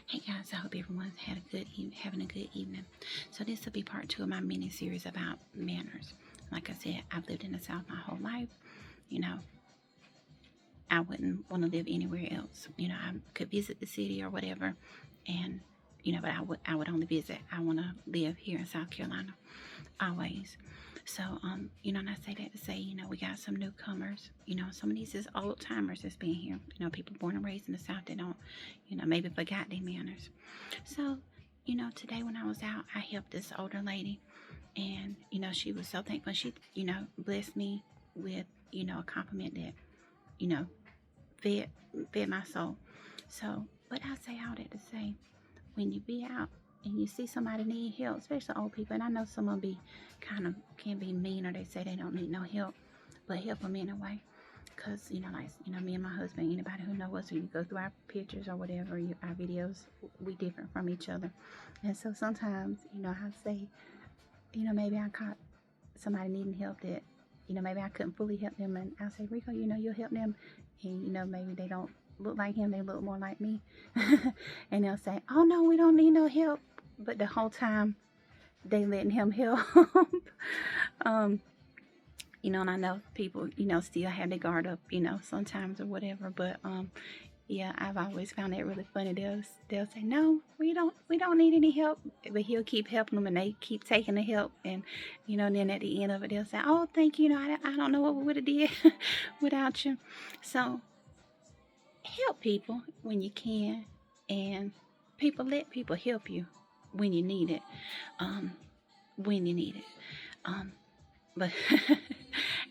Hey guys, I hope everyone's having a good evening. So this will be part 2 of my mini series about manners. Like I said, I've lived in the South my whole life. You know, I wouldn't want to live anywhere else. I could visit the city or whatever, and but I would only visit. I want to live here in South Carolina, always. So, and I say that to say, we got some newcomers. Some of these is old timers that's been here. People born and raised in the South that don't, maybe forgot their manners. So, today when I was out, I helped this older lady, and she was so thankful. She, blessed me with, a compliment that, you know, fed fed my soul. So, but I say all that to say, when you be out and you see somebody need help, especially old people, and I know some of them can be mean, or they say they don't need no help, but help them anyway. Cause me and my husband, anybody who knows us, when you go through our pictures or whatever, our videos, we different from each other, and so sometimes, I say, maybe I caught somebody needing help that, maybe I couldn't fully help them, and I say, Rico, you'll help them, and maybe they don't look like him, they look more like me, and they'll say, oh no, we don't need no help, but the whole time they letting him help. um, and I know people, still have their guard up, sometimes or whatever, but yeah, I've always found that really funny. They'll say, no, we don't need any help, but he'll keep helping them, and they keep taking the help, and then at the end of it, they'll say, oh, thank you. I don't know what we would have did without you. So help people when you can, and let people help you when you need it. Um, when you need it. Um, but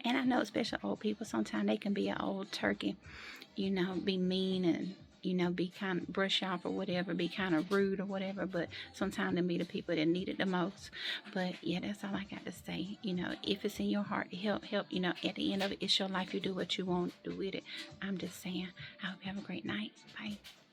and I know, especially old people, sometimes they can be an old turkey, be mean, and be kind of brush off or whatever, be kind of rude or whatever. But sometimes they be the people that need it the most. But yeah, that's all I got to say. If it's in your heart to help. At the end of it, it's your life. You do what you want to do with it. I'm just saying. I hope you have a great night. Bye.